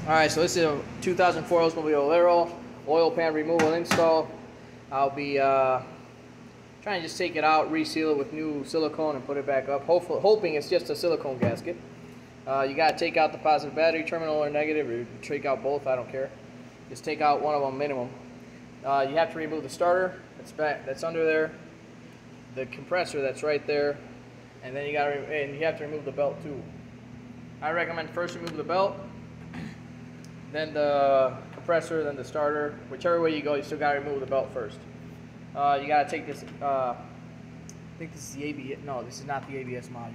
Alright, so this is a 2004 Oldsmobile Alero oil pan removal install. I'll be trying to just take it out, reseal it with new silicone and put it back up, hoping it's just a silicone gasket. You got to take out the positive battery terminal or negative, or take out both, I don't care. Just take out one of them minimum. You have to remove the starter that's under there, the compressor that's right there, and then you have to remove the belt too. I recommend first remove the belt, then the compressor, then the starter. Whichever way you go, you still got to remove the belt first. You got to take this, I think this is the ABS, no, this is not the ABS module.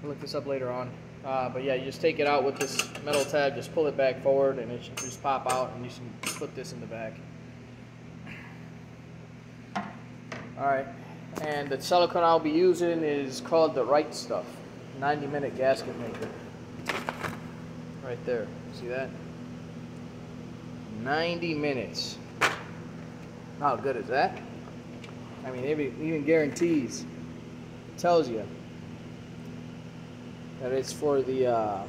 I'll look this up later on. But yeah, you just take it out with this metal tab, just pull it back forward, and it should just pop out, and you can put this in the back. Alright, and the silicone I'll be using is called the Right Stuff 90-minute gasket maker. Right there, see that? 90 minutes. How good is that? I mean, it even guarantees, it tells you that it's for the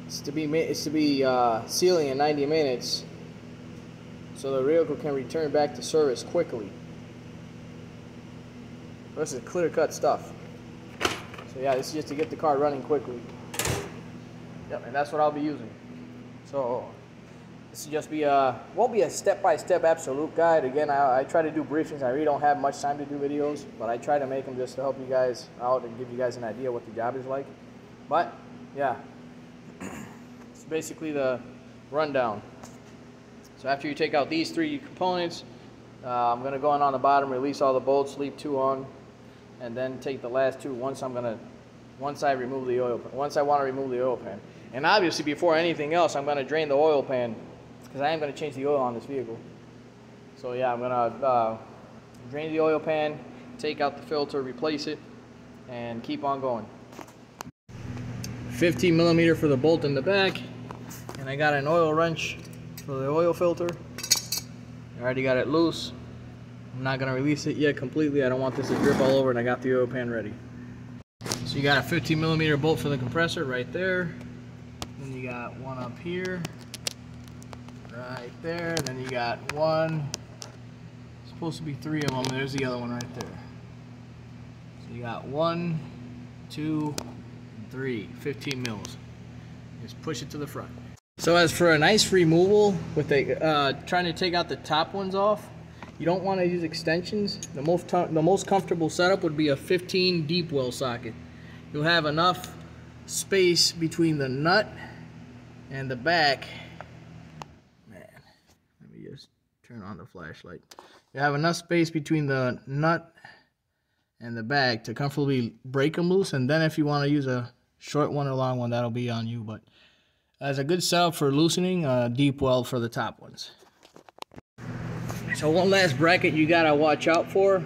it's to be sealing in 90 minutes, so the vehicle can return back to service quickly. This is clear-cut stuff. So yeah, this is just to get the car running quickly. Yep, and that's what I'll be using. So this will just be won't be a step-by-step absolute guide. Again, I try to do briefings. I really don't have much time to do videos, but I try to make them just to help you guys out and give you guys an idea what the job is like. But yeah, it's basically the rundown. So after you take out these three components, I'm going to go on the bottom, release all the bolts, leave two on, and then take the last two once I want to remove the oil pan. And obviously, before anything else, I'm going to drain the oil pan, because I am going to change the oil on this vehicle. So yeah, I'm going to drain the oil pan, take out the filter, replace it, and keep on going. 15mm for the bolt in the back, and I got an oil wrench for the oil filter. I already got it loose. I'm not going to release it yet completely. I don't want this to drip all over, and I got the oil pan ready. So you got a 15mm bolt for the compressor right there. Then you got one up here, right there. Then you got one. It's supposed to be three of them. There's the other one right there. So you got 1, 2, 3, 15 mils. Just push it to the front. So as for a nice removal with the trying to take out the top ones off, you don't want to use extensions. The most comfortable setup would be a 15 deep well socket. You'll have enough space between the nut and the back. Man, let me just turn on the flashlight. You have enough space between the nut and the back to comfortably break them loose, and then if you want to use a short one or long one, that'll be on you. But as a good setup for loosening, deep well for the top ones. So one last bracket you gotta watch out for.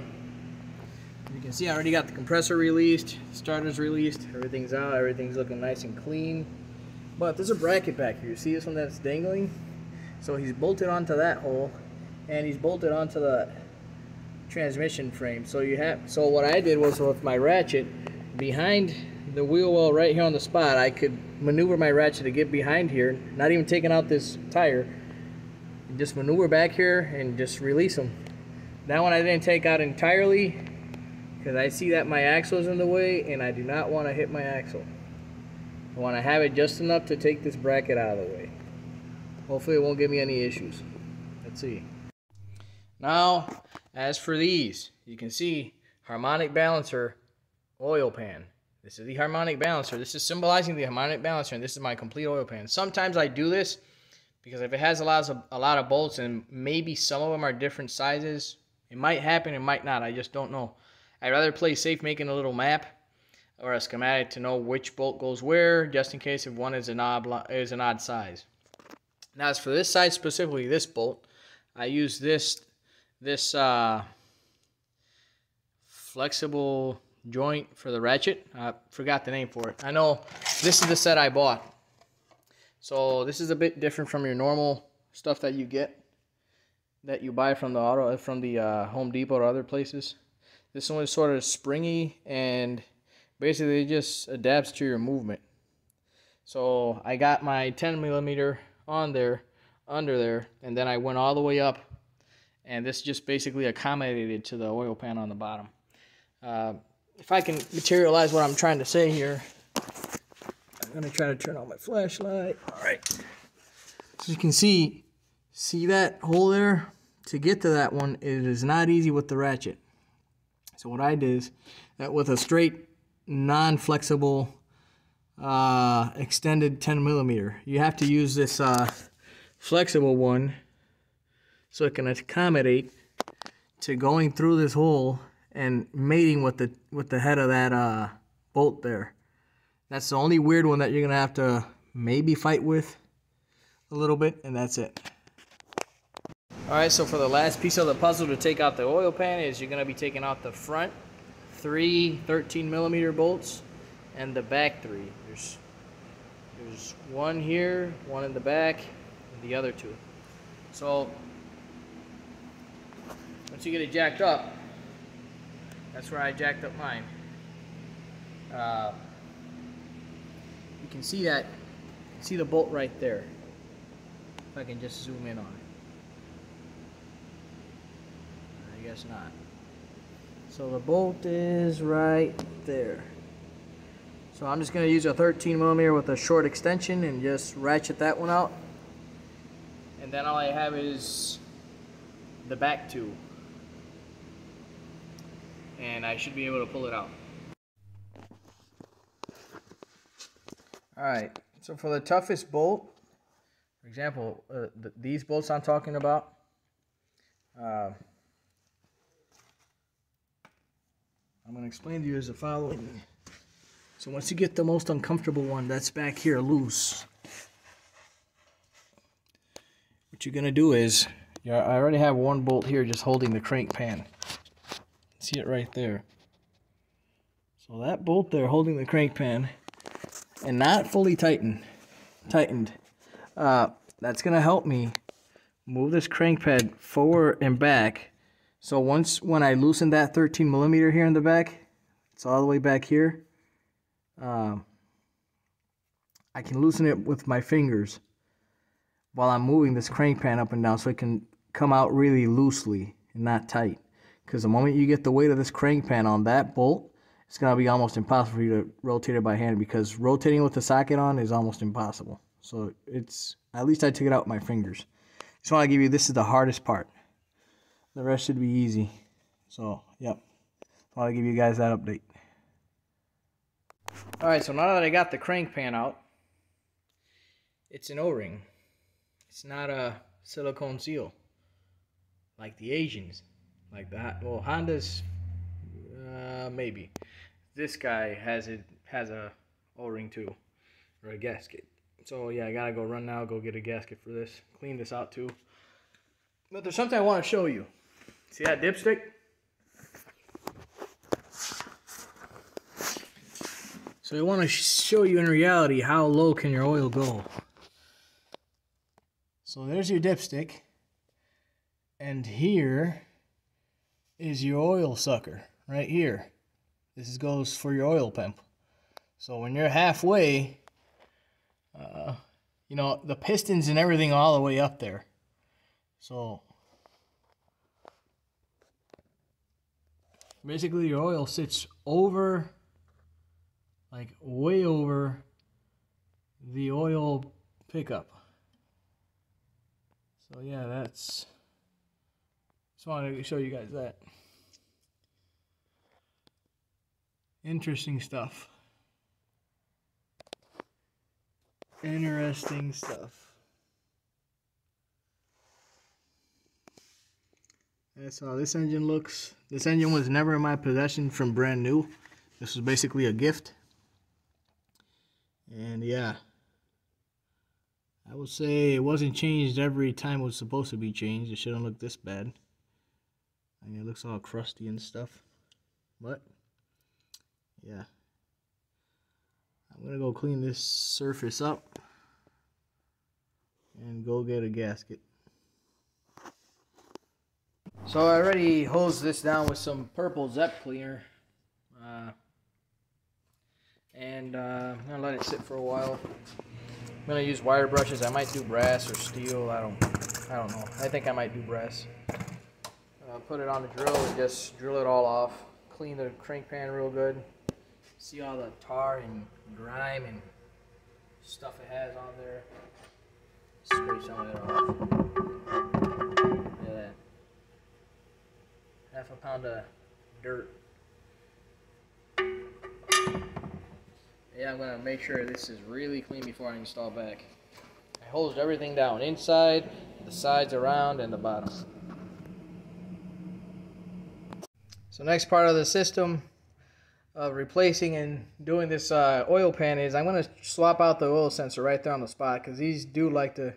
You can see I already got the compressor released, starter's released, everything's out, everything's looking nice and clean. But there's a bracket back here. You see this one that's dangling? So he's bolted onto that hole, and he's bolted onto the transmission frame. So what I did was, with my ratchet behind the wheel well right here on the spot, I could maneuver my ratchet to get behind here, not even taking out this tire, and just maneuver back here and just release them. That one I didn't take out entirely, because I see that my axle is in the way, and I do not want to hit my axle. I want to have it just enough to take this bracket out of the way. Hopefully it won't give me any issues. Let's see. Now, as for these, you can see harmonic balancer oil pan. This is the harmonic balancer. This is symbolizing the harmonic balancer, and this is my complete oil pan. Sometimes I do this because if it has a lot of bolts, and maybe some of them are different sizes, it might happen, it might not. I just don't know. I'd rather play safe making a little map or a schematic to know which bolt goes where, just in case if one is an odd size. Now, as for this side specifically, this bolt, I use this flexible joint for the ratchet. I forgot the name for it. I know this is the set I bought. So this is a bit different from your normal stuff that you get, that you buy from the Home Depot or other places. This one is sort of springy and Basically, it just adapts to your movement. So I got my 10 millimeter on there, under there, and then I went all the way up, and this just basically accommodated to the oil pan on the bottom. If I can materialize what I'm trying to say here, I'm gonna try to turn on my flashlight. All right. So you can see that hole there? To get to that one, it is not easy with the ratchet. So what I did is that with a straight, non-flexible, extended 10 millimeter, you have to use this flexible one so it can accommodate to going through this hole and mating with the head of that bolt there. That's the only weird one that you're gonna have to maybe fight with a little bit, and that's it. Alright, so for the last piece of the puzzle to take out the oil pan is you're gonna be taking out the front 3 13 millimeter bolts and the back 3. There's one here, one in the back, and the other 2. So once you get it jacked up, that's where I jacked up mine. You can see that. See the bolt right there. If I can just zoom in on it. I guess not. So the bolt is right there. So I'm just going to use a 13 millimeter with a short extension and just ratchet that one out. And then all I have is the back 2. And I should be able to pull it out. Alright, so for the toughest bolt, for example, these bolts I'm talking about, I'm going to explain to you as the following. So once you get the most uncomfortable one that's back here loose, what you're going to do is, I already have one bolt here just holding the crank pan. See it right there. So that bolt there holding the crank pan and not fully tightened, that's going to help me move this crank pad forward and back. So when I loosen that 13 millimeter here in the back, it's all the way back here, I can loosen it with my fingers while I'm moving this crank pan up and down so it can come out really loosely and not tight. Because the moment you get the weight of this crank pan on that bolt, it's going to be almost impossible for you to rotate it by hand, because rotating with the socket on is almost impossible. So at least I took it out with my fingers. Just want to give you, this is the hardest part. The rest should be easy. So, yep. I want to give you guys that update. Alright, so now that I got the crank pan out, it's an O-ring. It's not a silicone seal like the Asians. Like that. Well, Honda's maybe. This guy has a O-ring too, or a gasket. So yeah, I gotta go run now, go get a gasket for this. Clean this out too. But there's something I want to show you. See that dipstick? So I want to show you in reality how low can your oil go. So there's your dipstick, and here is your oil sucker right here. This goes for your oil pump. So when you're halfway, you know, the pistons and everything all the way up there. So basically your oil sits over, like way over the oil pickup. So yeah, just wanted to show you guys that. Interesting stuff. Interesting stuff. That's how this engine looks. This engine was never in my possession from brand new. This was basically a gift. And yeah, I would say it wasn't changed every time it was supposed to be changed. It shouldn't look this bad. I mean, it looks all crusty and stuff. But yeah, I'm gonna go clean this surface up and go get a gasket. So I already hosed this down with some purple Zep cleaner. and I'm gonna let it sit for a while. I'm gonna use wire brushes. I might do brass or steel. I don't know. I think I might do brass. Put it on the drill and just drill it all off. Clean the crank pan real good. See all the tar and grime and stuff it has on there. Scrape some of it off. Look at that. Half a pound of dirt. Yeah, I'm gonna make sure this is really clean before I install back. I hosed everything down, inside, the sides, around, and the bottom. So next part of the system of replacing and doing this oil pan is I'm going to swap out the oil sensor right there on the spot, because these do like to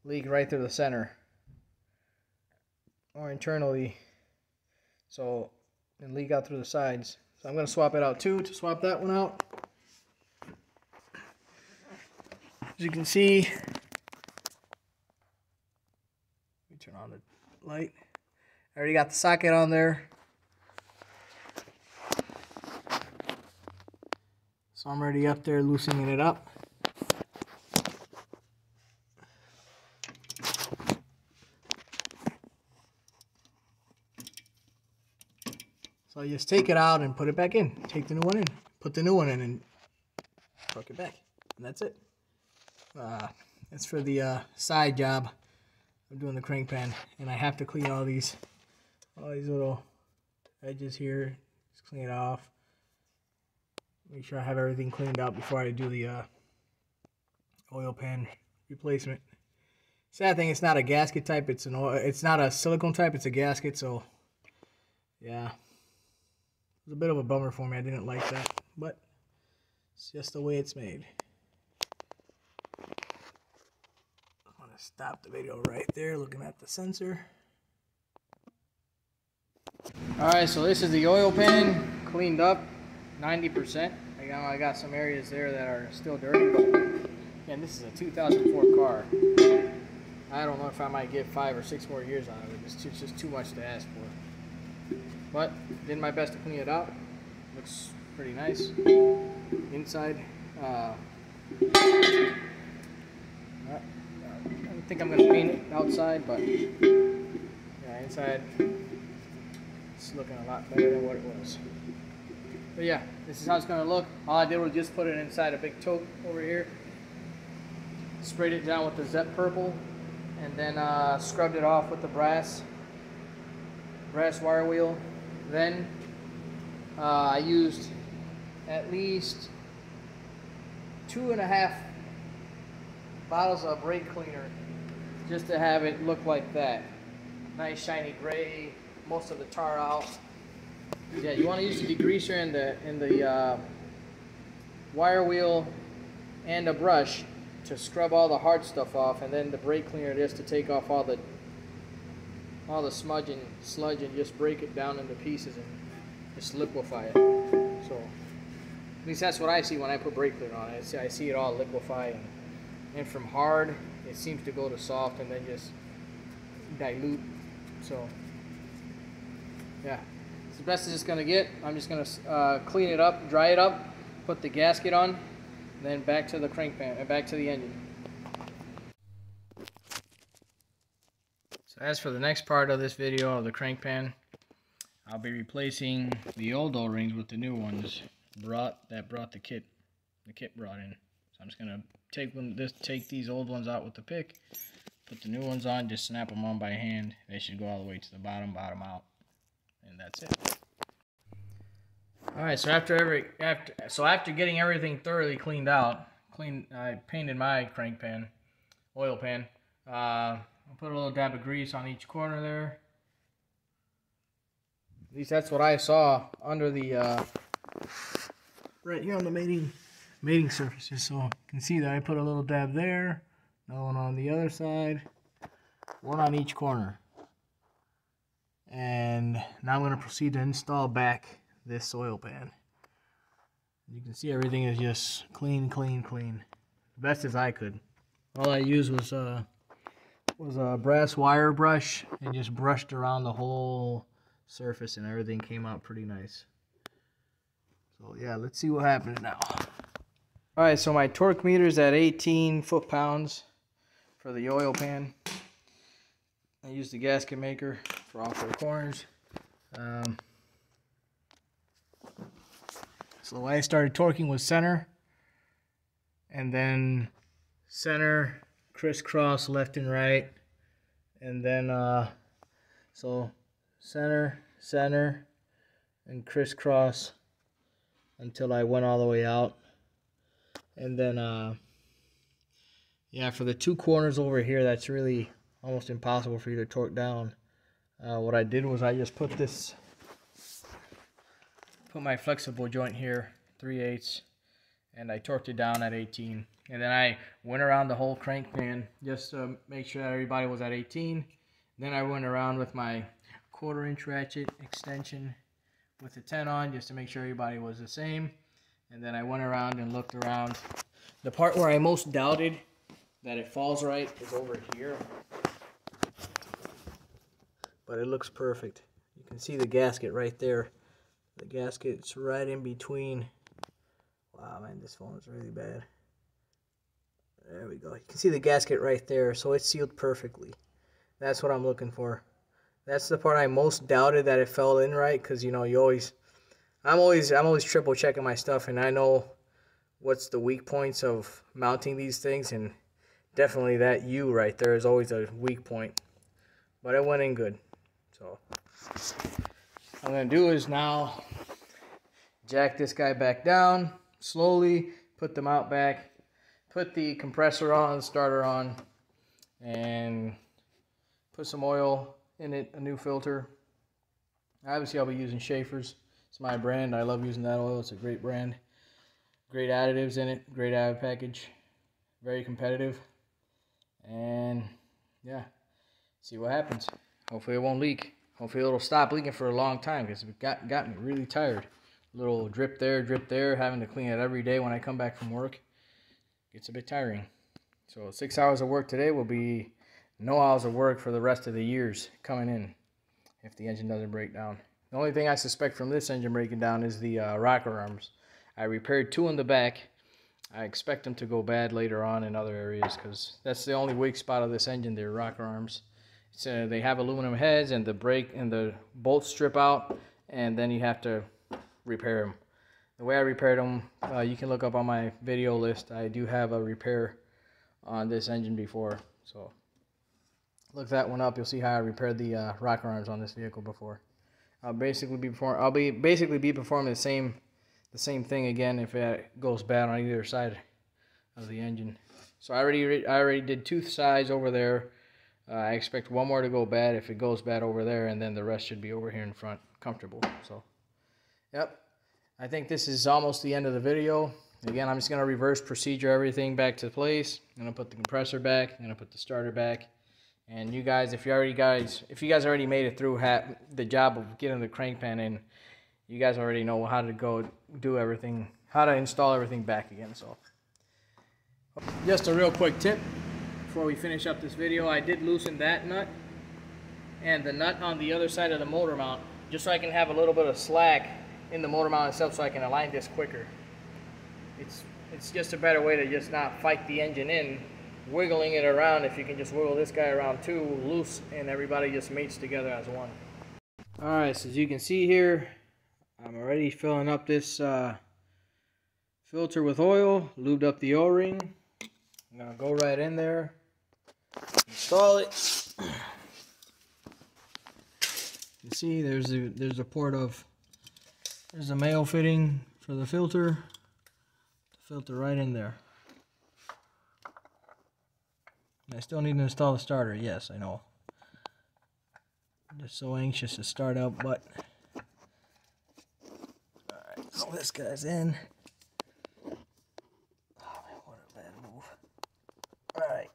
leak right through the center or internally, so and leak out through the sides. So I'm going to swap it out too. To swap that one out, as you can see, let me turn on the light. I already got the socket on there. So I'm already up there loosening it up. So I just take it out and put it back in. Take the new one in. Put the new one in and plug it back. And that's it. That's for the side job of doing the crank pan. And I have to clean all these little edges here. Just clean it off. Make sure I have everything cleaned out before I do the oil pan replacement. Sad thing, it's not a gasket type. It's not a silicone type. It's a gasket. So yeah, it was a bit of a bummer for me. I didn't like that, but it's just the way it's made. I'm gonna stop the video right there, looking at the sensor. All right, so this is the oil pan cleaned up. 90%. I got some areas there that are still dirty, but again, this is a 2004 car. I don't know if I might get 5 or 6 more years out of it. It's just too much to ask for. But did my best to clean it out. Looks pretty nice. Inside, I think I'm gonna paint it outside, but yeah, inside it's looking a lot better than what it was. But yeah, this is how it's going to look. All I did was just put it inside a big tote over here. Sprayed it down with the Zep Purple. And then scrubbed it off with the brass wire wheel. Then I used at least 2.5 bottles of brake cleaner just to have it look like that. Nice shiny gray, most of the tar out. Yeah, you want to use the degreaser in the wire wheel and a brush to scrub all the hard stuff off, and then the brake cleaner just to take off all the smudge and sludge and just break it down into pieces and just liquefy it. So at least that's what I see when I put brake cleaner on it. I see it all liquefy, and from hard it seems to go to soft and then just dilute. So yeah. It's the best it's going to get. I'm just going to clean it up, dry it up, put the gasket on, then back to the crank pan, back to the engine. So as for the next part of this video of the crank pan, I'll be replacing the old O-rings with the new ones that brought the kit brought in. So I'm just going to take these old ones out with the pick, put the new ones on, just snap them on by hand. They should go all the way to the bottom out. And that's it. All right, so after getting everything thoroughly cleaned out, I painted my crank pan, oil pan. I'll put a little dab of grease on each corner there. At least that's what I saw under the right here on the mating surfaces. So you can see that I put a little dab there, another one on the other side, one on each corner. And now I'm going to proceed to install back this oil pan. You can see everything is just clean. The best as I could. All I used was a brass wire brush and just brushed around the whole surface, and everything came out pretty nice. So So yeah, let's see what happens now. All right, so my torque meter is at 18 foot-pounds for the oil pan. I use the gasket maker for all four corners. So the way I started torquing was center, and then center, crisscross, left and right, and then so center, center, and crisscross until I went all the way out. And then yeah, for the two corners over here, that's really almost impossible for you to torque down. What I did was I just put my flexible joint here, 3/8, and I torqued it down at 18. And then I went around the whole crank pan just to make sure that everybody was at 18. Then I went around with my 1/4-inch ratchet extension with the 10 on just to make sure everybody was the same. And then I went around and looked around. The part where I most doubted that it falls right is over here. But it looks perfect. You can see the gasket right there. The gasket's right in between. Wow, man, this phone is really bad. There we go. You can see the gasket right there, so it's sealed perfectly. That's what I'm looking for. That's the part I most doubted that it fell in right, because you know I'm always triple checking my stuff, and I know what's the weak points of mounting these things, and definitely that U right there is always a weak point. But it went in good. So what I'm gonna do is now jack this guy back down slowly, put the mount back, put the compressor on, starter on, and put some oil in it, a new filter. Obviously I'll be using Schaefer's. It's my brand. I love using that oil. It's a great brand. Great additives in it, great additive package, very competitive. And yeah, see what happens. Hopefully it won't leak. Hopefully it'll stop leaking for a long time, because it got me really tired. Little drip there, having to clean it every day when I come back from work. Gets a bit tiring. So 6 hours of work today will be no hours of work for the rest of the years coming in if the engine doesn't break down. The only thing I suspect from this engine breaking down is the rocker arms. I repaired 2 in the back. I expect them to go bad later on in other areas, because that's the only weak spot of this engine, their rocker arms. So they have aluminum heads, and the brake and the bolts strip out, and then you have to repair them. The way I repaired them, you can look up on my video list. I do have a repair on this engine before, so look that one up. You'll see how I repaired the rocker arms on this vehicle before. I'll basically be performing the same thing again if it goes bad on either side of the engine. So I already did 2 sides over there. I expect one more to go bad if it goes bad over there, and then the rest should be over here in front, comfortable. So, yep. I think this is almost the end of the video. Again, I'm just going to reverse procedure everything back to place. I'm going to put the compressor back. I'm going to put the starter back. And you guys, if you guys already made it through the job of getting the crank pan in, you guys already know how to go do everything, how to install everything back again. So, just a real quick tip before we finish up this video. I did loosen that nut and the nut on the other side of the motor mount, just so I can have a little bit of slack in the motor mount itself, so I can align this quicker. It's just a better way to just not fight the engine in, wiggling it around. If you can just wiggle this guy around too, loose, and everybody just mates together as one. Alright, so as you can see here, I'm already filling up this filter with oil, lubed up the O-ring. I'm going to go right in there, install it. You see there's a port there's a male fitting for the filter. The filter right in there. I still need to install the starter. Yes, I know. I'm just so anxious to start up, but alright, so this guy's in. Oh man, what a bad move. Alright.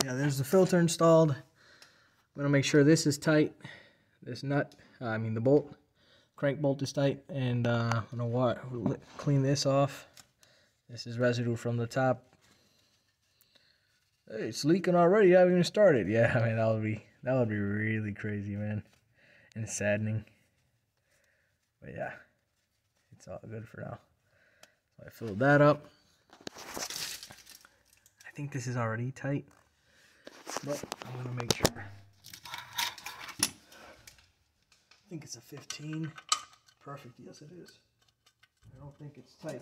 Yeah, there's the filter installed. I'm gonna make sure this is tight. This nut, the bolt, crank bolt is tight, and I'm gonna clean this off. This is residue from the top. Hey, it's leaking already. I haven't even started. Yeah, I mean that would be really crazy, man. and saddening. But yeah, it's all good for now. So I filled that up. I think this is already tight, but I'm gonna make sure. I think it's a 15. Perfect, yes it is. I don't think it's tight.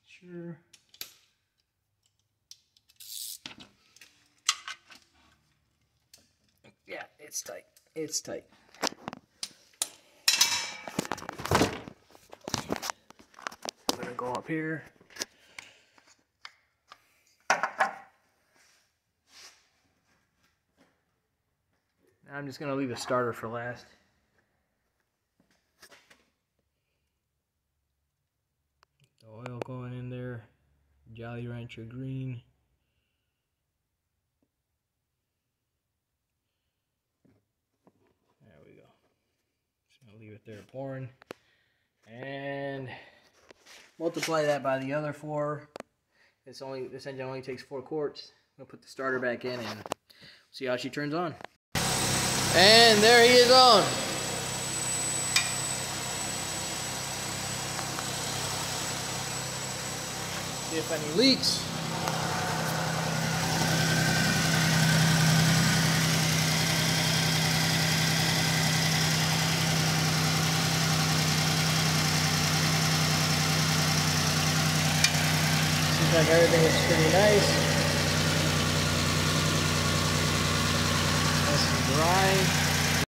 Sure. Yeah, it's tight. It's tight. I'm gonna go up here. I'm just gonna leave the starter for last. The oil going in there. Jolly Rancher green. There we go. Just gonna leave it there pouring. And multiply that by the other 4. This engine only takes 4 quarts. I'm gonna put the starter back in and see how she turns on. And there he is on. See if any leaks. Seems like everything is pretty nice. Nice and dry.